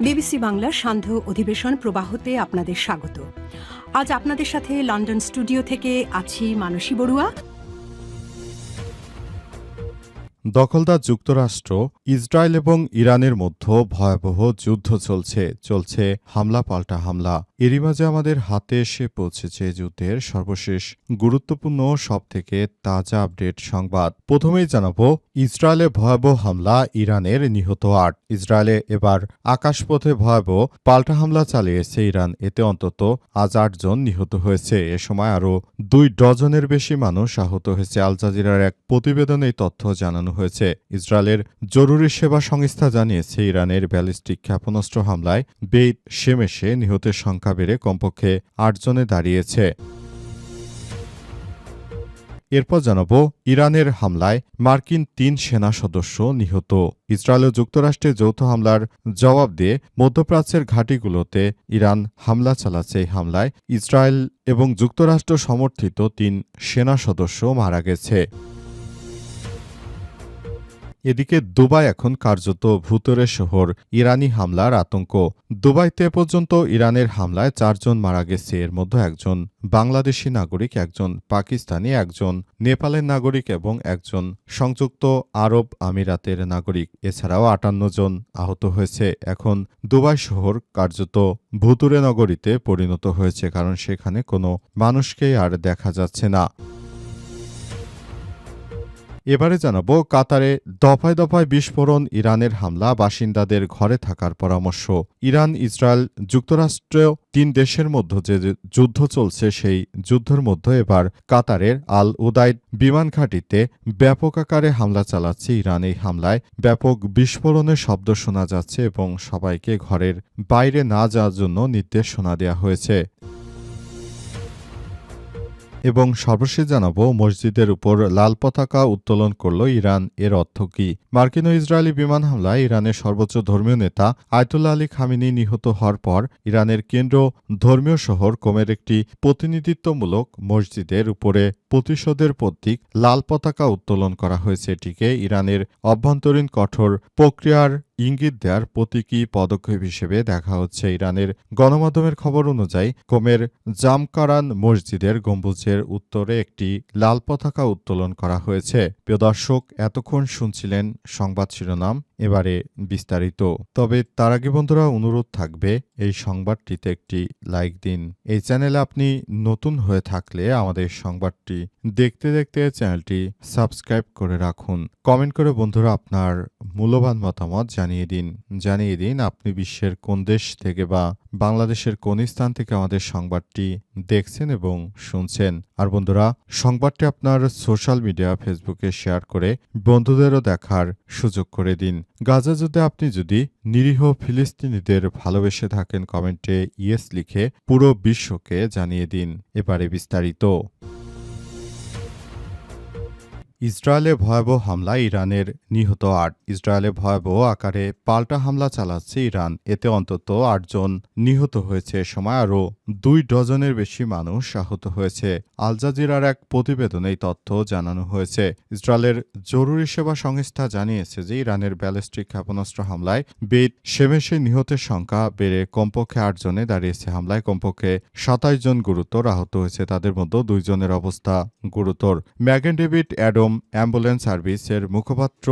BBC বাংলার সান্ধ্য অধিবেশন প্রবাহতে আপনাদের স্বাগত। আজ আপনাদের সাথে লন্ডন স্টুডিও থেকে আছি মানসী বড়ুয়া। দখলদার যুক্তরাষ্ট্র, ইসরায়েল এবং ইরানের মধ্যে ভয়াবহ যুদ্ধ চলছে হামলা পাল্টা হামলা। এরই মাঝে আমাদের হাতে এসে পৌঁছেছে যুদ্ধের সর্বশেষ গুরুত্বপূর্ণ সবথেকে তাজা আপডেট সংবাদ। প্রথমেই জানাবো ইসরায়েলে ভয়াবহ হামলা, ইরানের নিহত ৮। ইসরায়েলে এবার আকাশপথে ভয়াবহ পাল্টা হামলা চালিয়েছে ইরান। এতে অন্তত আজ ৮ জন নিহত হয়েছে। এ সময় আরও ২ ডজনের বেশি মানুষ আহত হয়েছে। আল জাজিরার এক প্রতিবেদনে এই তথ্য জানানো হয়েছে। ইসরায়েলের জরুরি সেবা সংস্থা জানিয়েছে, ইরানের ব্যালিস্টিক ক্ষেপণাস্ত্র হামলায় বেইত শেমেশে নিহতের সংখ্যা বেড়ে কমপক্ষে ৮ জনে দাঁড়িয়েছে। এরপর জানাবো ইরানের হামলায় মার্কিন ৩ সেনা সদস্য নিহত। ইসরায়েল ও যুক্তরাষ্ট্রের যৌথ হামলার জবাব দিয়ে মধ্যপ্রাচ্যের ঘাঁটিগুলোতে ইরান হামলা চালাচ্ছে। এই হামলায় ইসরায়েল এবং যুক্তরাষ্ট্র সমর্থিত ৩ সেনা সদস্য মারা গেছে। এদিকে দুবাই এখন কার্যত ভূতুড়ে শহর, ইরানি হামলার আতঙ্ক। দুবাইতে পর্যন্ত ইরানের হামলায় ৪ জন মারা গেছে। এর মধ্যে একজন বাংলাদেশি নাগরিক, একজন পাকিস্তানি, একজন নেপালের নাগরিক এবং একজন সংযুক্ত আরব আমিরাতের নাগরিক। এছাড়াও ৫৮ জন আহত হয়েছে। এখন দুবাই শহর কার্যত ভূতুড়ে নগরীতে পরিণত হয়েছে, কারণ সেখানে কোনো মানুষকেই আর দেখা যাচ্ছে না। এবারে জানাবো কাতারে দফায় দফায় বিস্ফোরণ, ইরানের হামলা, বাসিন্দাদের ঘরে থাকার পরামর্শ। ইরান, ইসরায়েল, যুক্তরাষ্ট্র ৩ দেশের মধ্যে যে যুদ্ধ চলছে, সেই যুদ্ধের মধ্যে এবার কাতারের আল উদাইদ বিমান ঘাঁটিতে ব্যাপক আকারে হামলা চালাচ্ছে ইরান। এই হামলায় ব্যাপক বিস্ফোরণের শব্দ শোনা যাচ্ছে এবং সবাইকে ঘরের বাইরে না যাওয়ার জন্য নির্দেশনা দেওয়া হয়েছে। এবং সর্বশেষ জানাবো মসজিদের উপর লাল পতাকা উত্তোলন করল ইরান, এর অর্থ কি? মার্কিন ও ইসরায়েলি বিমান হামলায় ইরানের সর্বোচ্চ ধর্মীয় নেতা আয়াতুল্লাহ আলী খামেনি নিহত হওয়ার পর ইরানের কেন্দ্র ধর্মীয় শহর কোমের একটি প্রতিনিধিত্বমূলক মসজিদের উপরে প্রতিশোধের প্রতীক লাল পতাকা উত্তোলন করা হয়েছে। এটিকে ইরানের অভ্যন্তরীণ কঠোর প্রক্রিয়ার ইঙ্গিত দেওয়ার প্রতীকী পদক্ষেপ হিসেবে দেখা হচ্ছে। ইরানের গণমাধ্যমের খবর অনুযায়ী কোমের জামকারান মসজিদের গম্বুজের উত্তরে একটি লাল পতাকা উত্তোলন করা হয়েছে। প্রিয় দর্শক, এতক্ষণ শুনছিলেন সংবাদ শিরোনাম, এবারে বিস্তারিত। তবে তার আগে বন্ধুরা অনুরোধ থাকবে এই সংবাদটিতে একটি লাইক দিন। এই চ্যানেলে আপনি নতুন হয়ে থাকলে আমাদের সংবাদটি দেখতে দেখতে চ্যানেলটি সাবস্ক্রাইব করে রাখুন। কমেন্ট করে বন্ধুরা আপনার মূল্যবান মতামত জানিয়ে দিন আপনি বিশ্বের কোন দেশ থেকে বা বাংলাদেশের কোন স্থান থেকে আমাদের সংবাদটি দেখছেন এবং শুনছেন। আর বন্ধুরা, সংবাদটি আপনার সোশ্যাল মিডিয়া ফেসবুকে শেয়ার করে বন্ধুদেরও দেখার সুযোগ করে দিন। গাজা যুদ্ধে আপনি যদি নিরীহ ফিলিস্তিনিদের ভালোবেসে থাকেন, কমেন্টে ইয়েস লিখে পুরো বিশ্বকে জানিয়ে দিন। এবারে বিস্তারিত। ইসরায়েলে ভয়াবহ হামলা, ইরানের নিহত ৮। ইসরায়েলে ভয়াবহ আকারে পাল্টা হামলা চালাচ্ছে ইরান। এতে অন্তত ৮ জন নিহত হয়েছে। এ সময় আরও ২ ডজনের বেশি মানুষ আহত হয়েছে। আল জাজিরার এক প্রতিবেদনে এই তথ্য জানানো হয়েছে। ইসরায়েলের জরুরি সেবা সংস্থা জানিয়েছে যে ইরানের ব্যালিস্টিক ক্ষেপণাস্ত্র হামলায় বেইত শেমেশে নিহতের সংখ্যা বেড়ে কমপক্ষে ৮ জনে দাঁড়িয়েছে। হামলায় কমপক্ষে ২৭ জন গুরুতর আহত হয়েছে। তাদের মধ্যে ২ জনের অবস্থা গুরুতর। ম্যাগেন ডেভিড অ্যাডম অ্যাম্বুলেন্স সার্ভিসের মুখপাত্র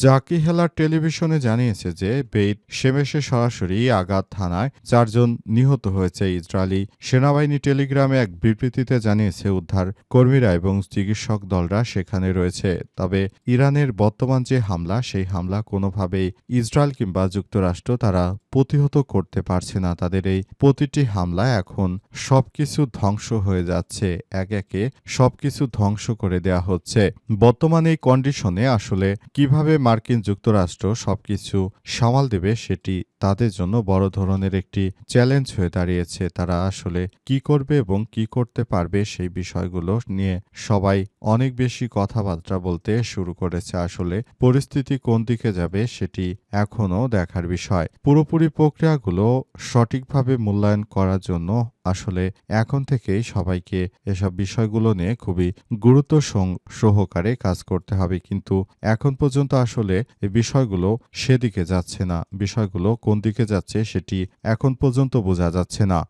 জাকি হেলার টেলিভিশনে জানিয়েছে যে বেইত শেমেশে সরাসরি আঘাত হানায় ৪ জন নিহত হয়েছে। ইসরায়েলি সেনাবাহিনী টেলিগ্রামে এক বিবৃতিতে জানিয়েছে উদ্ধার কর্মীরা এবং চিকিৎসক দলরা সেখানে রয়েছে। তবে ইরানের বর্তমান যে হামলা, সেই হামলা কোনোভাবেই ইসরায়েল কিংবা যুক্তরাষ্ট্র তারা প্রতিহত করতে পারছে না। তাদের এই প্রতিটি হামলা এখন সবকিছু ধ্বংস হয়ে যাচ্ছে, একে একে সবকিছু ধ্বংস করে দেয়া হচ্ছে। বর্তমানে এই কন্ডিশনে আসলে কিভাবে মার্কিন যুক্তরাষ্ট্র সবকিছু সামাল দেবে সেটি তাদের জন্য বড় ধরনের একটি চ্যালেঞ্জ হয়ে দাঁড়িয়েছে। তারা আসলে কি করবে এবং কি করতে পারবে সেই বিষয়গুলো নিয়ে সবাই অনেক বেশি কথাবার্তা বলতে শুরু করেছে। আসলে পরিস্থিতি কোন দিকে যাবে সেটি এখনও দেখার বিষয়। পুরোপুরি প্রক্রিয়াগুলো সঠিকভাবে মূল্যায়ন করার জন্য আসলে এখন থেকেই সবাইকে এসব বিষয়গুলো নিয়ে খুবই গুরুত্ব সহকারে কাজ করতে হবে। কিন্তু এখন পর্যন্ত আসলে এই বিষয়গুলো সেদিকে যাচ্ছে না। বিষয়গুলো কোন কোন দিকে যাচ্ছে সেটি এখন পর্যন্ত বোঝা যাচ্ছে না।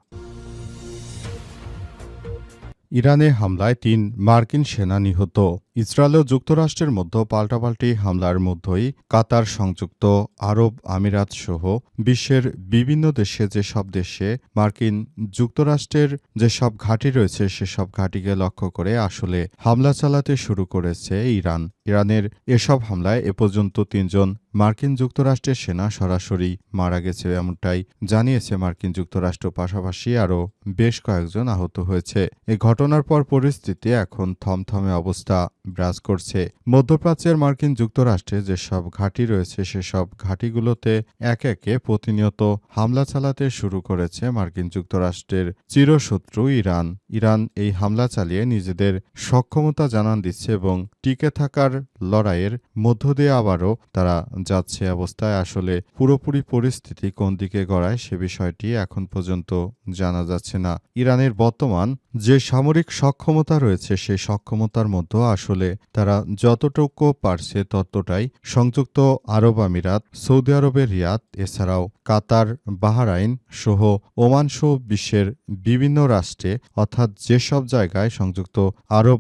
ইরানে হামলায় ৩ মার্কিন সেনা নিহত। ইসরায়েল ও যুক্তরাষ্ট্রের মধ্যে পাল্টাপাল্টি হামলার মধ্যেই কাতার, সংযুক্ত আরব আমিরাত সহ বিশ্বের বিভিন্ন দেশে যেসব দেশে মার্কিন যুক্তরাষ্ট্রের যেসব ঘাঁটি রয়েছে সেসব ঘাঁটিকে লক্ষ্য করে আসলে হামলা চালাতে শুরু করেছে ইরান। ইরানের এসব হামলায় এ পর্যন্ত ৩ জন মার্কিন যুক্তরাষ্ট্রের সেনা সরাসরি মারা গেছে, এমনটাই জানিয়েছে মার্কিন যুক্তরাষ্ট্র। পাশাপাশি আরও বেশ কয়েকজন আহত হয়েছে। এই ঘটনার পর পরিস্থিতি এখন থমথমে অবস্থা বিরাজ করছে। মধ্যপ্রাচ্যের মার্কিন যুক্তরাষ্ট্রে যেসব ঘাঁটি রয়েছে সেসব ঘাঁটিগুলোতে একে একে প্রতিনিয়ত হামলা চালাতে শুরু করেছে মার্কিন যুক্তরাষ্ট্রের চিরশত্রু ইরান। ইরান এই হামলা চালিয়ে নিজেদের সক্ষমতা জানান দিচ্ছে এবং টিকে থাকার লড়াইয়ের মধ্য দিয়ে আবারও তারা যাচ্ছে। অবস্থায় আসলে পুরোপুরি পরিস্থিতি কোন দিকে গড়ায় সে বিষয়টি এখন পর্যন্ত জানা যাচ্ছে না। ইরানের বর্তমান যে সামরিক সক্ষমতা রয়েছে সেই সক্ষমতার মধ্যে আসলে তারা যতটুকু পারছে ততটাই সংযুক্ত আরব আমিরাত, সৌদি আরবের রিয়াদ, এছাড়াও কাতার, বাহরাইন সহ ওমান সহ বিশ্বের বিভিন্ন রাষ্ট্রে অর্থাৎ যেসব জায়গায় সংযুক্ত আরব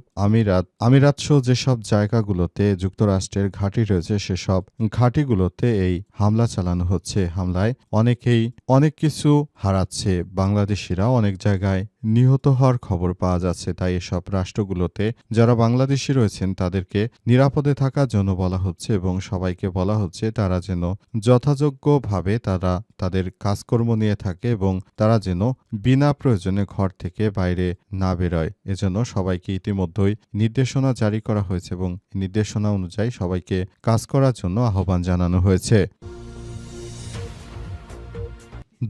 আমিরাত সহ যেসব জায়গাগুলোতে যুক্তরাষ্ট্রের ঘাঁটি রয়েছে সেসব ঘাঁটিগুলোতে এই হামলা চালানো হচ্ছে। হামলায় অনেকেই অনেক কিছু হারাচ্ছে। বাংলাদেশিরা অনেক জায়গায় নিহত হওয়ার খবর পাওয়া যাচ্ছে। তাই এসব রাষ্ট্রগুলোতে যারা বাংলাদেশি রয়েছেন তাদেরকে নিরাপদে থাকার জন্য বলা হচ্ছে এবং সবাইকে বলা হচ্ছে তারা যেন যথাযোগ্যভাবে তারা তাদের কাজকর্ম নিয়ে থাকে এবং তারা যেন বিনা প্রয়োজনে ঘর থেকে বাইরে না বেরোয়। এজন্য সবাইকে ইতিমধ্যেই নির্দেশনা জারি করা হয়েছে এবং নির্দেশনা অনুযায়ী সবাইকে কাজ করার জন্য আহ্বান জানানো হয়েছে।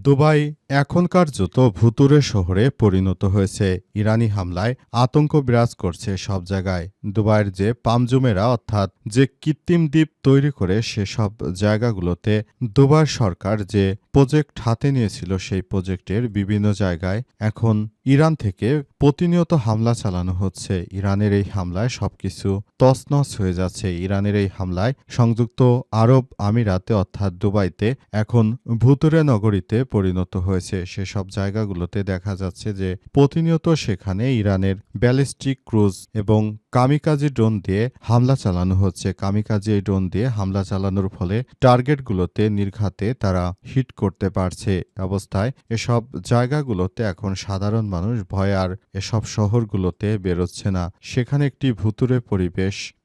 দুবাই এখন কার্যত ভুতুড়ে শহরে পরিণত হয়েছে। ইরানি হামলায় আতঙ্ক বিরাজ করছে সব জায়গায়। দুবাইয়ের যে পামজুমেরা অর্থাৎ যে কৃত্রিম দ্বীপ তৈরি করে সেসব জায়গাগুলোতে দুবাই সরকার যে প্রজেক্ট হাতে নিয়েছিল সেই প্রজেক্টের বিভিন্ন জায়গায় এখন ইরান থেকে প্রতিনিয়ত হামলা চালানো হচ্ছে। ইরানের এই হামলায় সবকিছু তছনছ হয়ে যাচ্ছে। ইরানের এই হামলায় সংযুক্ত আরব আমিরাতে অর্থাৎ দুবাইতে এখন ভুতুড়ে নগরীতে পরিণত হয়েছে। সেসব জায়গাগুলোতে দেখা যাচ্ছে যে প্রতিনিয়ত সেখানে ইরানের ব্যালিস্টিক ক্রুজ এবং কামিকাজি ড্রোন দিয়ে হামলা চালানো হচ্ছে। কামিকাজি এই ড্রোন দিয়ে হামলা চালানোর ফলে টার্গেটগুলোতে নির্ঘাতে তারা হিট করতে পারছে। অবস্থায় এসব জায়গাগুলোতে এখন সাধারণ মানুষ ভয় আর এসব শহরগুলোতে বেরোচ্ছে না। সেখানে একটি ভুতুড়ে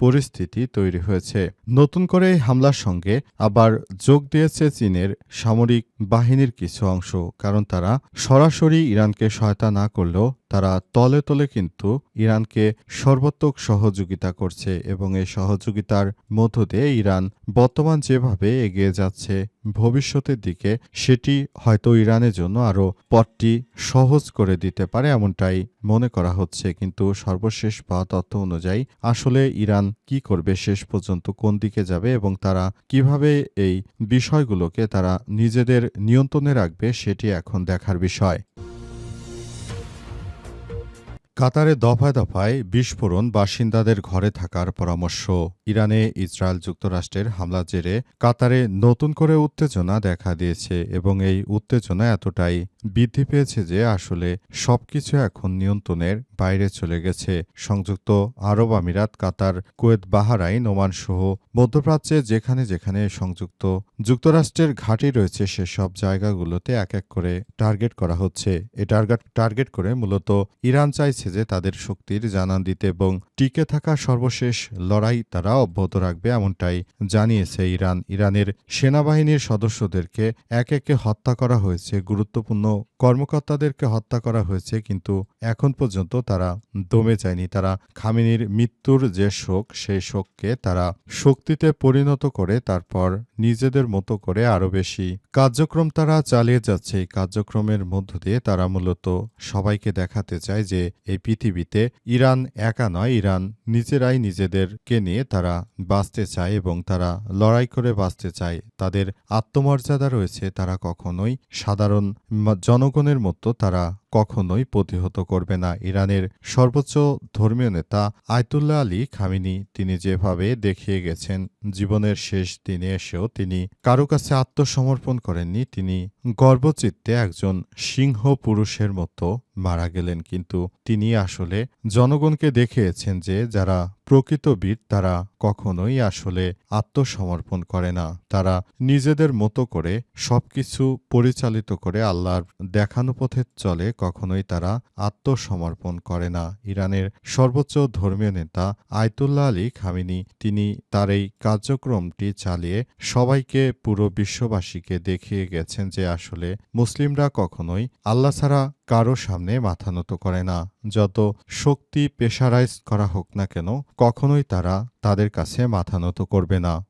পরিস্থিতি তৈরি হয়েছে। নতুন করে এই হামলার সঙ্গে আবার যোগ দিয়েছে চীনের সামরিক বাহিনীর কিছু অংশ। কারণ তারা সরাসরি ইরানকে সহায়তা না করলেও তারা তলে তলে কিন্তু ইরানকে সর্বাত্মক সহযোগিতা করছে এবং এই সহযোগিতার মধ্য দিয়ে ইরান বর্তমান যেভাবে এগিয়ে যাচ্ছে ভবিষ্যতের দিকে সেটি হয়তো ইরানের জন্য আরও পথটি সহজ করে দিতে পারে এমনটাই মনে করা হচ্ছে। কিন্তু সর্বশেষ পাওয়া তথ্য অনুযায়ী আসলে ইরান কি করবে, শেষ পর্যন্ত কোন দিকে যাবে এবং তারা কিভাবে এই বিষয়গুলোকে তারা নিজেদের নিয়ন্ত্রণে রাখবে সেটি এখন দেখার বিষয়। কাতারে দফায় দফায় বিস্ফোরণ, বাসিন্দাদের ঘরে থাকার পরামর্শ। ইরানে ইসরায়েল যুক্তরাষ্ট্রের হামলার জেরে কাতারে নতুন করে উত্তেজনা দেখা দিয়েছে এবং এই উত্তেজনা এতটাই বৃদ্ধি পেয়েছে যে আসলে সবকিছু এখন নিয়ন্ত্রণের বাইরে চলে গেছে। সংযুক্ত আরব আমিরাত, কাতার, কুয়েত, বাহরাইন, ওমান সহ মধ্যপ্রাচ্যে যেখানে যেখানে যুক্তরাষ্ট্রের ঘাঁটি রয়েছে সেসব জায়গাগুলোতে এক এক করে টার্গেট করা হচ্ছে। এই টার্গেট করে মূলত ইরান চাইছে যে তাদের শক্তির জানান দিতে এবং টিকে থাকা সর্বশেষ লড়াই তারা অব্যাহত রাখবে এমনটাই জানিয়েছে ইরান। ইরানের সেনাবাহিনীর সদস্যদেরকে এক একে হত্যা করা হয়েছে, গুরুত্বপূর্ণ কর্মকর্তাদেরকে হত্যা করা হয়েছে, কিন্তু এখন পর্যন্ত তারা দমে যায়নি। তারা খামেনির মৃত্যুর যে শোক সেই শোককে তারা শক্তিতে পরিণত করে তারপর নিজেদের মতো করে আরও বেশি কার্যক্রম তারা চালিয়ে যাচ্ছে। এই কার্যক্রমের মধ্য দিয়ে তারা মূলত সবাইকে দেখাতে চায় যে এই পৃথিবীতে ইরান একা নয়, ইরান নিজেরাই নিজেদেরকে নিয়ে তারা বাঁচতে চায় এবং তারা লড়াই করে বাঁচতে চায়। তাদের আত্মমর্যাদা রয়েছে, তারা কখনোই সাধারণ জনগণের মতো তারা কখনোই প্রতিহত করবে না। ইরানের সর্বোচ্চ ধর্মীয় নেতা আয়াতুল্লাহ আলী খামেনি তিনি যেভাবে দেখিয়ে গেছেন, জীবনের শেষ দিনে এসেও তিনি কারো কাছে আত্মসমর্পণ করেননি। তিনি গর্বচিত্তে একজন সিংহ পুরুষের মতো মারা গেলেন। কিন্তু তিনি আসলে জনগণকে দেখিয়েছেন যে যারা প্রকৃত বীর তারা কখনোই আসলে আত্মসমর্পণ করে না। তারা নিজেদের মতো করে সবকিছু পরিচালিত করে আল্লাহর দেখানো পথে চলে, কখনোই তারা আত্মসমর্পণ করে না। ইরানের সর্বোচ্চ ধর্মীয় নেতা আয়াতুল্লাহ আলী খামেনি তিনি তার এই কার্যক্রমটি চালিয়ে সবাইকে, পুরো বিশ্ববাসীকে দেখিয়ে গেছেন যে আসলে মুসলিমরা কখনোই আল্লাহ ছাড়া কারো সামনে মাথা নত করে না। যত শক্তি প্রেশারাইজ করা হোক না কেন, কখনোই তারা তাদের কাছে মাথা নত করবে না।